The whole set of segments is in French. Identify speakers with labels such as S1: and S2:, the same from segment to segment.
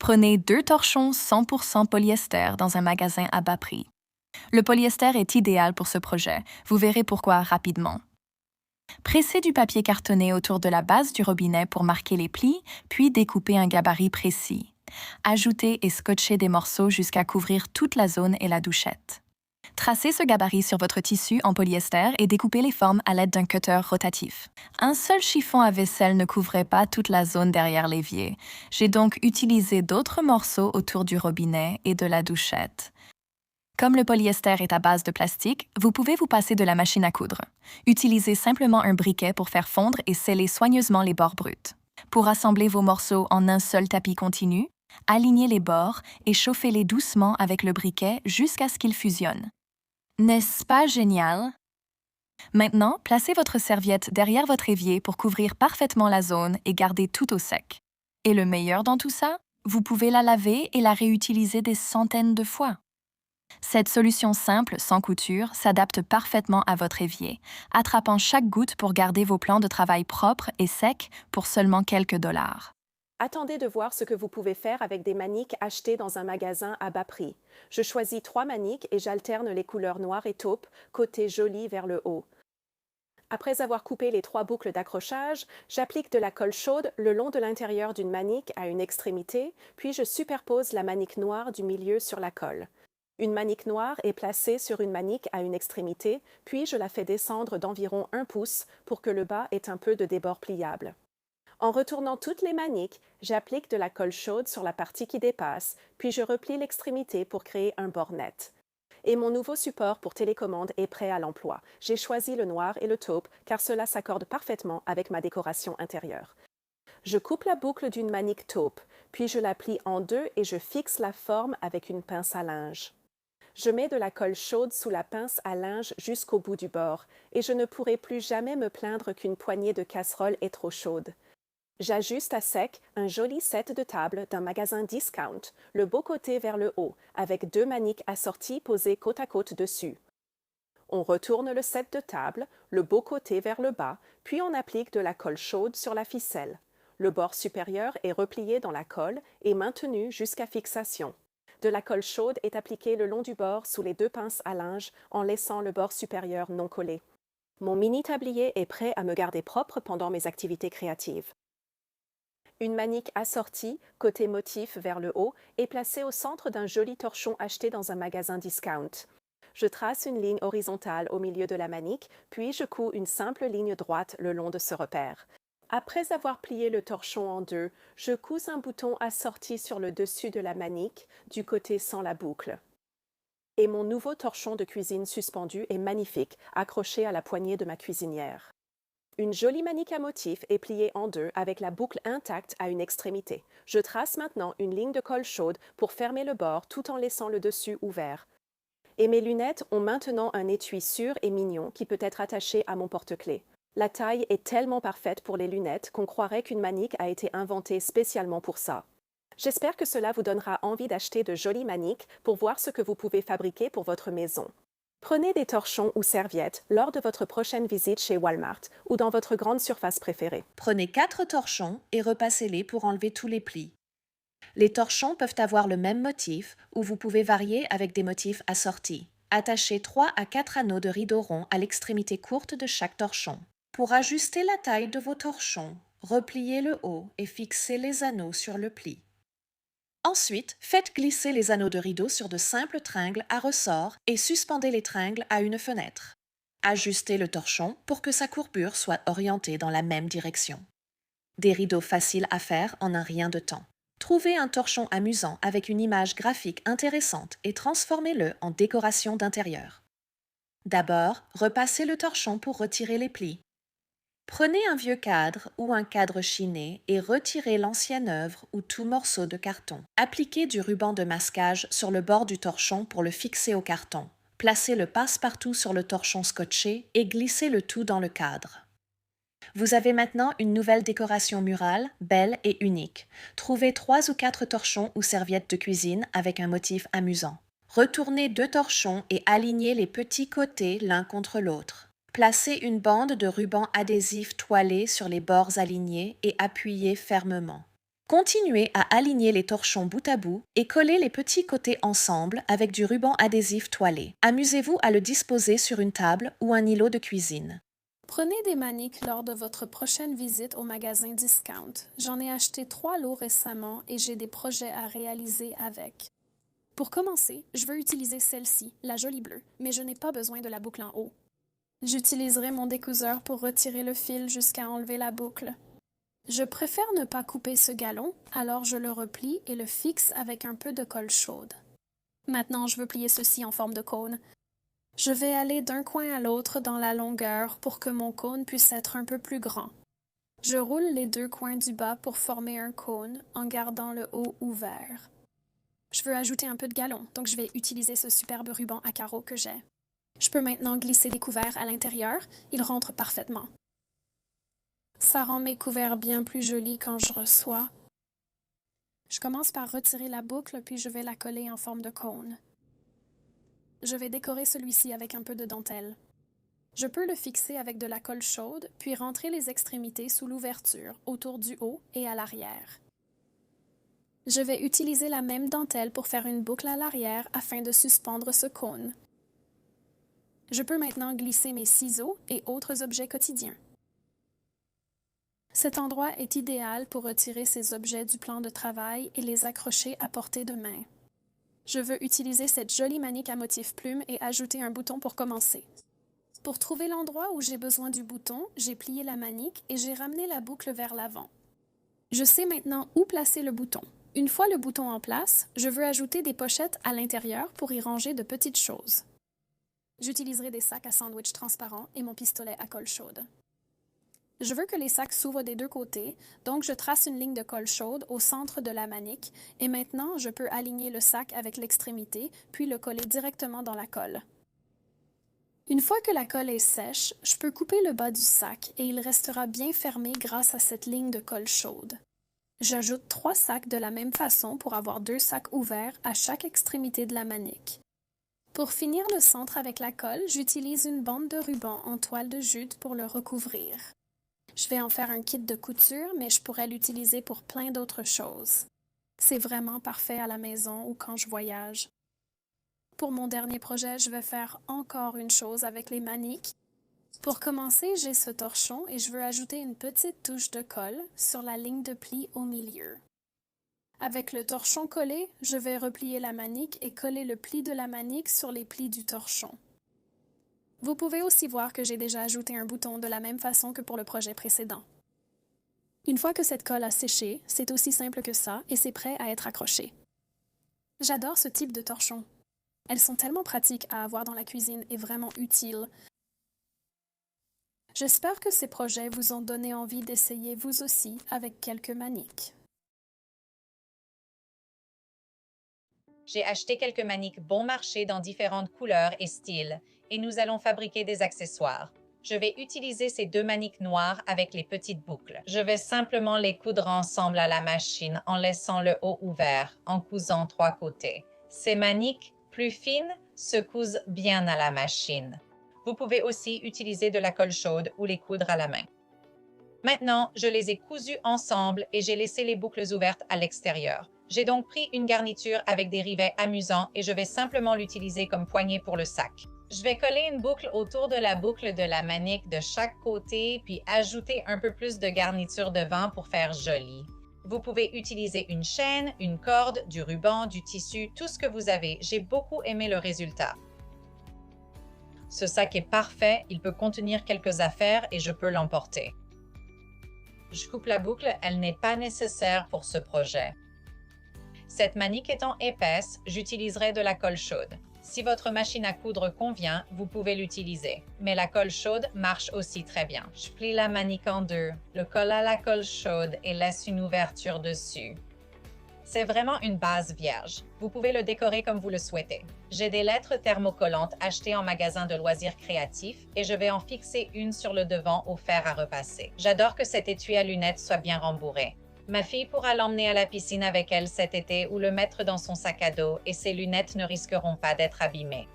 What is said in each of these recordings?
S1: Prenez 2 torchons 100% polyester dans un magasin à bas prix. Le polyester est idéal pour ce projet. Vous verrez pourquoi rapidement. Pressez du papier cartonné autour de la base du robinet pour marquer les plis, puis découpez un gabarit précis. Ajoutez et scotchez des morceaux jusqu'à couvrir toute la zone et la douchette. Tracez ce gabarit sur votre tissu en polyester et découpez les formes à l'aide d'un cutter rotatif. Un seul chiffon à vaisselle ne couvrait pas toute la zone derrière l'évier. J'ai donc utilisé d'autres morceaux autour du robinet et de la douchette. Comme le polyester est à base de plastique, vous pouvez vous passer de la machine à coudre. Utilisez simplement un briquet pour faire fondre et sceller soigneusement les bords bruts. Pour assembler vos morceaux en un seul tapis continu, alignez les bords et chauffez-les doucement avec le briquet jusqu'à ce qu'ils fusionnent. N'est-ce pas génial? Maintenant, placez votre serviette derrière votre évier pour couvrir parfaitement la zone et garder tout au sec. Et le meilleur dans tout ça, vous pouvez la laver et la réutiliser des centaines de fois. Cette solution simple, sans couture, s'adapte parfaitement à votre évier, attrapant chaque goutte pour garder vos plans de travail propres et secs pour seulement quelques dollars.
S2: Attendez de voir ce que vous pouvez faire avec des maniques achetées dans un magasin à bas prix. Je choisis 3 maniques et j'alterne les couleurs noire et taupe, côté joli vers le haut. Après avoir coupé les 3 boucles d'accrochage, j'applique de la colle chaude le long de l'intérieur d'une manique à une extrémité, puis je superpose la manique noire du milieu sur la colle. Une manique noire est placée sur une manique à une extrémité, puis je la fais descendre d'environ 1 pouce pour que le bas ait un peu de débord pliable. En retournant toutes les maniques, j'applique de la colle chaude sur la partie qui dépasse, puis je replie l'extrémité pour créer un bord net. Et mon nouveau support pour télécommande est prêt à l'emploi. J'ai choisi le noir et le taupe car cela s'accorde parfaitement avec ma décoration intérieure. Je coupe la boucle d'une manique taupe, puis je la plie en deux et je fixe la forme avec une pince à linge. Je mets de la colle chaude sous la pince à linge jusqu'au bout du bord, et je ne pourrai plus jamais me plaindre qu'une poignée de casserole est trop chaude. J'ajuste à sec un joli set de table d'un magasin discount, le beau côté vers le haut, avec 2 maniques assorties posées côte à côte dessus. On retourne le set de table, le beau côté vers le bas, puis on applique de la colle chaude sur la ficelle. Le bord supérieur est replié dans la colle et maintenu jusqu'à fixation. De la colle chaude est appliquée le long du bord sous les 2 pinces à linge en laissant le bord supérieur non collé. Mon mini tablier est prêt à me garder propre pendant mes activités créatives. Une manique assortie, côté motif vers le haut, est placée au centre d'un joli torchon acheté dans un magasin discount. Je trace une ligne horizontale au milieu de la manique, puis je couds une simple ligne droite le long de ce repère. Après avoir plié le torchon en deux, je couds un bouton assorti sur le dessus de la manique, du côté sans la boucle. Et mon nouveau torchon de cuisine suspendu est magnifique, accroché à la poignée de ma cuisinière. Une jolie manique à motif est pliée en deux avec la boucle intacte à une extrémité. Je trace maintenant une ligne de colle chaude pour fermer le bord tout en laissant le dessus ouvert. Et mes lunettes ont maintenant un étui sûr et mignon qui peut être attaché à mon porte-clés. La taille est tellement parfaite pour les lunettes qu'on croirait qu'une manique a été inventée spécialement pour ça. J'espère que cela vous donnera envie d'acheter de jolies maniques pour voir ce que vous pouvez fabriquer pour votre maison. Prenez des torchons ou serviettes lors de votre prochaine visite chez Walmart ou dans votre grande surface préférée.
S3: Prenez 4 torchons et repassez-les pour enlever tous les plis. Les torchons peuvent avoir le même motif ou vous pouvez varier avec des motifs assortis. Attachez 3 à 4 anneaux de rideau rond à l'extrémité courte de chaque torchon. Pour ajuster la taille de vos torchons, repliez le haut et fixez les anneaux sur le pli. Ensuite, faites glisser les anneaux de rideau sur de simples tringles à ressort et suspendez les tringles à une fenêtre. Ajustez le torchon pour que sa courbure soit orientée dans la même direction. Des rideaux faciles à faire en un rien de temps. Trouvez un torchon amusant avec une image graphique intéressante et transformez-le en décoration d'intérieur. D'abord, repassez le torchon pour retirer les plis. Prenez un vieux cadre ou un cadre chiné et retirez l'ancienne œuvre ou tout morceau de carton. Appliquez du ruban de masquage sur le bord du torchon pour le fixer au carton. Placez le passe-partout sur le torchon scotché et glissez le tout dans le cadre. Vous avez maintenant une nouvelle décoration murale, belle et unique. Trouvez 3 ou 4 torchons ou serviettes de cuisine avec un motif amusant. Retournez 2 torchons et alignez les petits côtés l'un contre l'autre. Placez une bande de ruban adhésif toilé sur les bords alignés et appuyez fermement. Continuez à aligner les torchons bout à bout et coller les petits côtés ensemble avec du ruban adhésif toilé. Amusez-vous à le disposer sur une table ou un îlot de cuisine.
S4: Prenez des maniques lors de votre prochaine visite au magasin Discount. J'en ai acheté 3 lots récemment et j'ai des projets à réaliser avec. Pour commencer, je veux utiliser celle-ci, la jolie bleue, mais je n'ai pas besoin de la boucle en haut. J'utiliserai mon découseur pour retirer le fil jusqu'à enlever la boucle. Je préfère ne pas couper ce galon, alors je le replie et le fixe avec un peu de colle chaude. Maintenant, je veux plier ceci en forme de cône. Je vais aller d'un coin à l'autre dans la longueur pour que mon cône puisse être un peu plus grand. Je roule les 2 coins du bas pour former un cône en gardant le haut ouvert. Je veux ajouter un peu de galon, donc je vais utiliser ce superbe ruban à carreaux que j'ai. Je peux maintenant glisser des couverts à l'intérieur, ils rentrent parfaitement. Ça rend mes couverts bien plus jolis quand je reçois. Je commence par retirer la boucle, puis je vais la coller en forme de cône. Je vais décorer celui-ci avec un peu de dentelle. Je peux le fixer avec de la colle chaude, puis rentrer les extrémités sous l'ouverture, autour du haut et à l'arrière. Je vais utiliser la même dentelle pour faire une boucle à l'arrière afin de suspendre ce cône. Je peux maintenant glisser mes ciseaux et autres objets quotidiens. Cet endroit est idéal pour retirer ces objets du plan de travail et les accrocher à portée de main. Je veux utiliser cette jolie manique à motif plume et ajouter un bouton pour commencer. Pour trouver l'endroit où j'ai besoin du bouton, j'ai plié la manique et j'ai ramené la boucle vers l'avant. Je sais maintenant où placer le bouton. Une fois le bouton en place, je veux ajouter des pochettes à l'intérieur pour y ranger de petites choses. J'utiliserai des sacs à sandwich transparents et mon pistolet à colle chaude. Je veux que les sacs s'ouvrent des 2 côtés, donc je trace une ligne de colle chaude au centre de la manique et maintenant je peux aligner le sac avec l'extrémité puis le coller directement dans la colle. Une fois que la colle est sèche, je peux couper le bas du sac et il restera bien fermé grâce à cette ligne de colle chaude. J'ajoute 3 sacs de la même façon pour avoir 2 sacs ouverts à chaque extrémité de la manique. Pour finir le centre avec la colle, j'utilise une bande de ruban en toile de jute pour le recouvrir. Je vais en faire un kit de couture, mais je pourrais l'utiliser pour plein d'autres choses. C'est vraiment parfait à la maison ou quand je voyage. Pour mon dernier projet, je vais faire encore une chose avec les maniques. Pour commencer, j'ai ce torchon et je veux ajouter une petite touche de colle sur la ligne de pli au milieu. Avec le torchon collé, je vais replier la manique et coller le pli de la manique sur les plis du torchon. Vous pouvez aussi voir que j'ai déjà ajouté un bouton de la même façon que pour le projet précédent. Une fois que cette colle a séché, c'est aussi simple que ça et c'est prêt à être accroché. J'adore ce type de torchon. Elles sont tellement pratiques à avoir dans la cuisine et vraiment utiles. J'espère que ces projets vous ont donné envie d'essayer vous aussi avec quelques maniques.
S5: J'ai acheté quelques maniques bon marché dans différentes couleurs et styles, et nous allons fabriquer des accessoires. Je vais utiliser ces 2 maniques noires avec les petites boucles. Je vais simplement les coudre ensemble à la machine en laissant le haut ouvert, en cousant 3 côtés. Ces maniques, plus fines, se cousent bien à la machine. Vous pouvez aussi utiliser de la colle chaude ou les coudre à la main. Maintenant, je les ai cousus ensemble et j'ai laissé les boucles ouvertes à l'extérieur. J'ai donc pris une garniture avec des rivets amusants et je vais simplement l'utiliser comme poignée pour le sac. Je vais coller une boucle autour de la boucle de la manique de chaque côté puis ajouter un peu plus de garniture devant pour faire joli. Vous pouvez utiliser une chaîne, une corde, du ruban, du tissu, tout ce que vous avez. J'ai beaucoup aimé le résultat. Ce sac est parfait, il peut contenir quelques affaires et je peux l'emporter. Je coupe la boucle, elle n'est pas nécessaire pour ce projet. Cette manique étant épaisse, j'utiliserai de la colle chaude. Si votre machine à coudre convient, vous pouvez l'utiliser. Mais la colle chaude marche aussi très bien. Je plie la manique en 2, le colle à la colle chaude et laisse une ouverture dessus. C'est vraiment une base vierge. Vous pouvez le décorer comme vous le souhaitez. J'ai des lettres thermocollantes achetées en magasin de loisirs créatifs et je vais en fixer une sur le devant au fer à repasser. J'adore que cet étui à lunettes soit bien rembourré. Ma fille pourra l'emmener à la piscine avec elle cet été ou le mettre dans son sac à dos et ses lunettes ne risqueront pas d'être abîmées.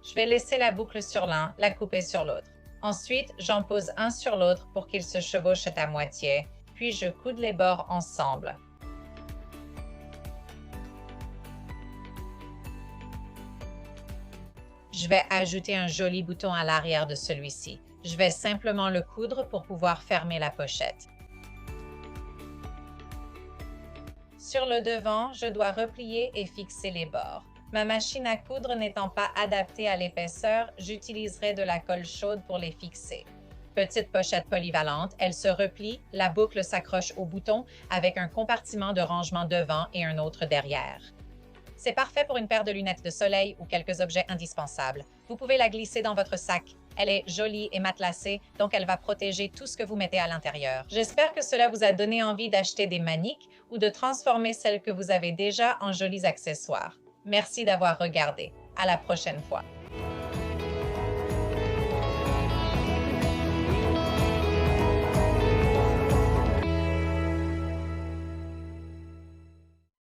S5: Je vais laisser la boucle sur l'un, la couper sur l'autre. Ensuite, j'en pose un sur l'autre pour qu'ils se chevauchent à moitié, puis je coude les bords ensemble. Je vais ajouter un joli bouton à l'arrière de celui-ci. Je vais simplement le coudre pour pouvoir fermer la pochette. Sur le devant, je dois replier et fixer les bords. Ma machine à coudre n'étant pas adaptée à l'épaisseur, j'utiliserai de la colle chaude pour les fixer. Petite pochette polyvalente, elle se replie, la boucle s'accroche au bouton avec un compartiment de rangement devant et un autre derrière. C'est parfait pour une paire de lunettes de soleil ou quelques objets indispensables. Vous pouvez la glisser dans votre sac. Elle est jolie et matelassée, donc elle va protéger tout ce que vous mettez à l'intérieur. J'espère que cela vous a donné envie d'acheter des maniques ou de transformer celles que vous avez déjà en jolis accessoires. Merci d'avoir regardé. À la prochaine fois.